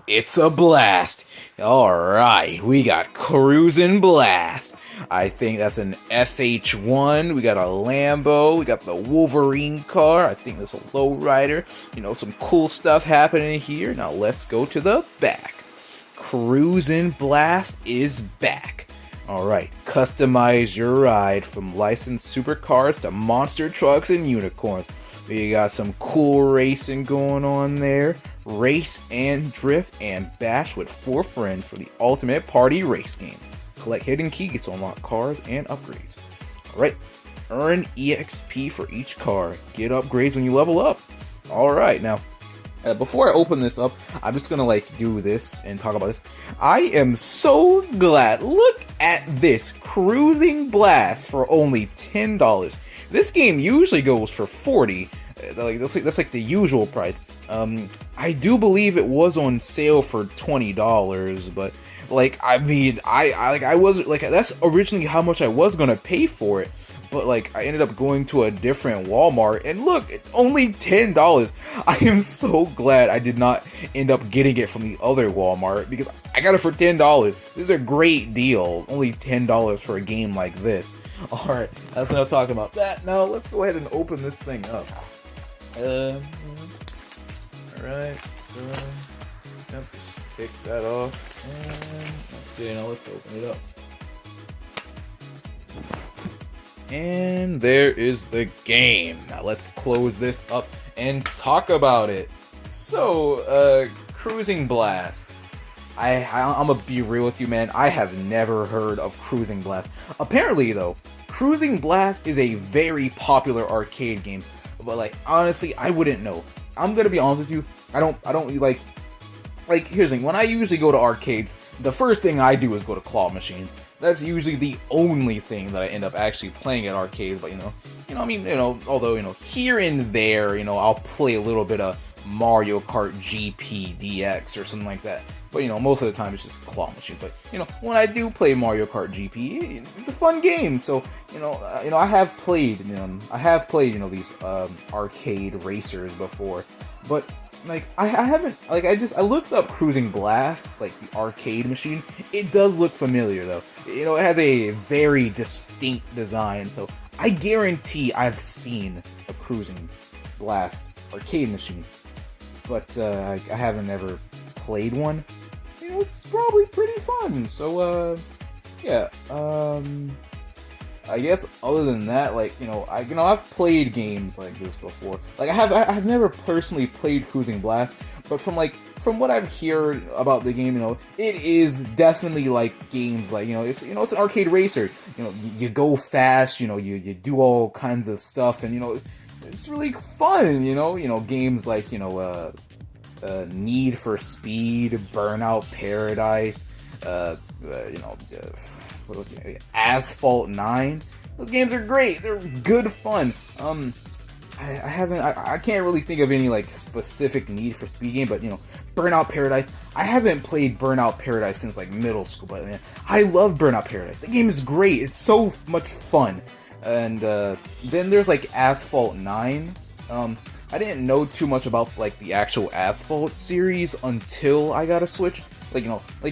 It's a blast. Alright, we got Cruis'n Blast. I think that's an FH1. We got a Lambo. We got the Wolverine car. I think that's a lowrider. Some cool stuff happening here. Now let's go to the back. Cruis'n Blast is back. Alright, customize your ride from licensed supercars to monster trucks and unicorns. We got some cool racing going on there. Race and drift and bash with 4 friends for the ultimate party race game. Collect hidden keys to unlock cars and upgrades. Alright, earn EXP for each car. Get upgrades when you level up. Alright, now, before I open this up, I'm just gonna do this and talk about this. I am so glad. Look at this. Cruis'n Blast for only $10. This game usually goes for $40. That's like the usual price. I do believe it was on sale for $20, but I was that's originally how much I was gonna pay for it. But I ended up going to a different Walmart, and look, it's only $10. I am so glad I did not end up getting it from the other Walmart because I got it for $10. This is a great deal. Only $10 for a game like this. All right, that's enough talking about that. Now let's go ahead and open this thing up. All right. Take that off, and okay, now let's open it up. And there is the game. Now let's close this up and talk about it. So, Cruis'n Blast. I'm gonna be real with you, man. I have never heard of Cruis'n Blast. Apparently, though, Cruis'n Blast is a very popular arcade game. But honestly, I wouldn't know. I'm gonna be honest with you. I don't here's the thing. When I usually go to arcades, the first thing I do is go to claw machines. That's usually the only thing that I end up actually playing at arcades. But although here and there, I'll play a little bit of Mario Kart GP DX or something like that. But most of the time it's just claw machine. But when I do play Mario Kart GP, it's a fun game. So I have played these arcade racers before, but I haven't I looked up Cruis'n Blast, the arcade machine. It does look familiar though. It has a very distinct design, so I guarantee I've seen a Cruis'n Blast arcade machine, but I haven't ever played one. It's probably pretty fun. So yeah. I guess other than that, I've played games like this before. I've never personally played Cruis'n Blast, but from what I've heard about the game, it is definitely like games it's it's an arcade racer. You go fast, you do all kinds of stuff, and it's really fun. Games like Need for Speed, Burnout Paradise, what was it? Asphalt 9. Those games are great. They're good fun. I can't really think of any specific Need for Speed game, but Burnout Paradise. I haven't played Burnout Paradise since middle school, but man, I love Burnout Paradise. The game is great. It's so much fun. And then there's Asphalt 9. I didn't know too much about the actual Asphalt series until I got a Switch.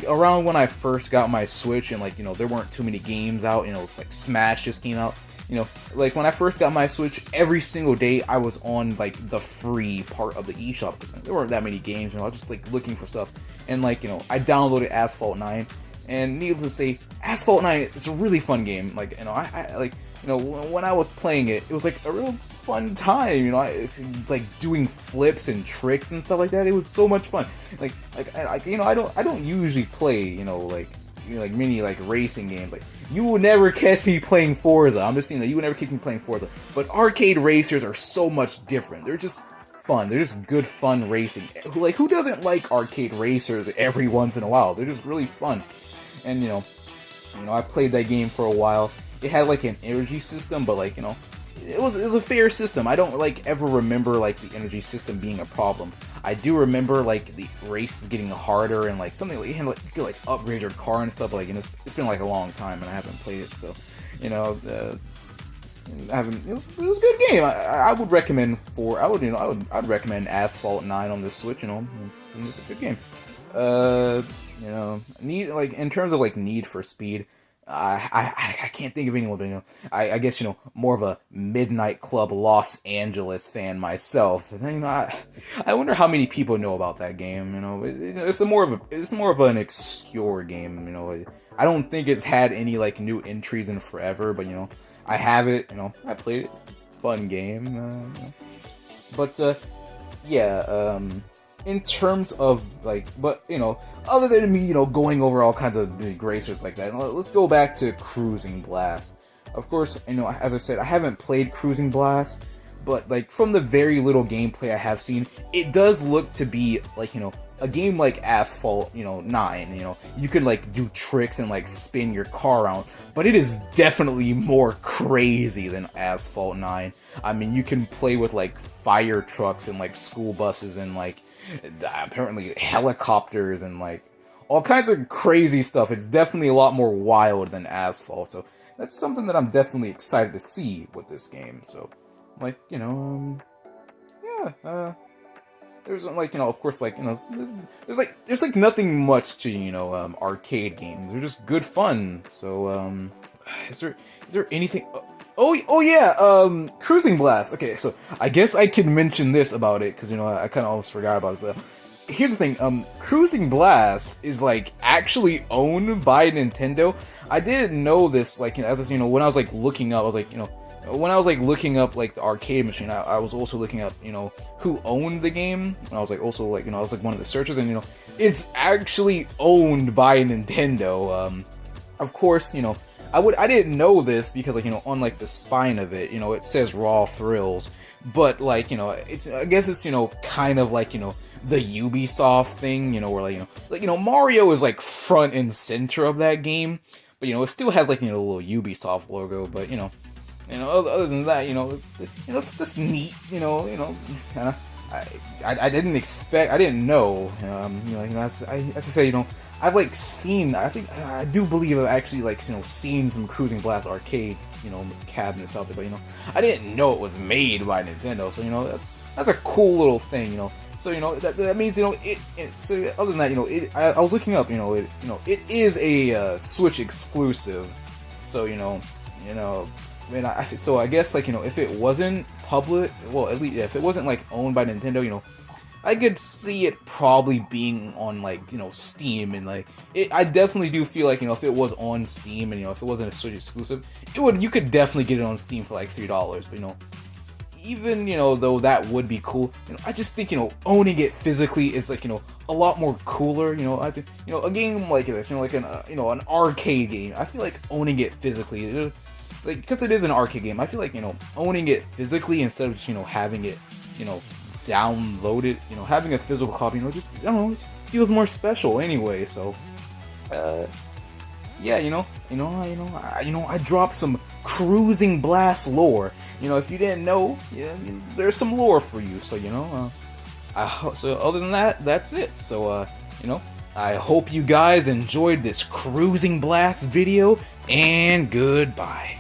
Around when I first got my Switch, and there weren't too many games out. It's Smash just came out. When I first got my Switch, every single day I was on the free part of the eShop. There weren't that many games. I was just looking for stuff, and I downloaded Asphalt 9, and needless to say, Asphalt 9 is a really fun game. When I was playing it, it was a real fun time. It's doing flips and tricks and stuff like that. It was so much fun. I don't usually play many racing games. You will never catch me playing Forza. I'm just saying that you will never catch me playing Forza. But arcade racers are so much different. They're just fun. They're just good fun racing. Who doesn't like arcade racers every once in a while? They're just really fun. And I played that game for a while. It had an energy system, but it was a fair system. I don't ever remember the energy system being a problem. I do remember the races getting harder and something you could upgrade your car and stuff. But it's been a long time and I haven't played it. So It was a good game. I would recommend I'd recommend Asphalt 9 on the Switch. It's a good game. Need like in terms of like Need for Speed. I can't think of anyone, but I guess more of a Midnight Club Los Angeles fan myself. And then I wonder how many people know about that game. It's more of an obscure game. I don't think it's had any like new entries in forever, but I have it. I played it. It's a fun game. But yeah. In terms of like, but other than me, going over all kinds of big racers like that, let's go back to Cruis'n Blast. Of course, as I said, I haven't played Cruis'n Blast, but like from the very little gameplay I have seen, it does look to be like a game like Asphalt 9. You could like do tricks and like spin your car around, but it is definitely more crazy than Asphalt 9. I mean, you can play with like fire trucks and like school buses and like apparently helicopters and like all kinds of crazy stuff. It's definitely a lot more wild than Asphalt, so that's something that I'm definitely excited to see with this game. So like yeah, there's like of course like there's like nothing much to arcade games. They're just good fun. So is there anything? Oh yeah, Cruis'n Blast. Okay, so I guess I can mention this about it because I kind of almost forgot about it. But here's the thing: Cruis'n Blast is like actually owned by Nintendo. I didn't know this. Like as when I was like looking up, I was like when I was like looking up like the arcade machine, I was also looking up who owned the game. And I was like also like I was like one of the searchers, and it's actually owned by Nintendo. Of course I didn't know this because like on like the spine of it it says Raw Thrills, but like it's I guess it's kind of like the Ubisoft thing where like Mario is like front and center of that game, but it still has like the little Ubisoft logo, but other than that it's just neat kind of. I didn't know as I say I've like seen I do believe I've actually like seen some Cruis'n Blast arcade cabinets out there, but I didn't know it was made by Nintendo, so that's a cool little thing so that means so other than that I was looking up it is a Switch exclusive, so so I guess like if it wasn't public, well at least if it wasn't like owned by Nintendo I could see it probably being on like Steam, and like I definitely do feel like if it was on Steam and if it wasn't a Switch exclusive, you could definitely get it on Steam for like $3. But even though that would be cool, I just think owning it physically is like a lot more cooler. I think a game like this, like an an arcade game, I feel like owning it physically, like because it is an arcade game, I feel like owning it physically instead of just having it downloaded, having a physical copy, just I don't know, it feels more special anyway. So yeah, I dropped some Cruis'n Blast lore. If you didn't know, there's some lore for you. So so other than that, that's it. So I hope you guys enjoyed this Cruis'n Blast video, and goodbye.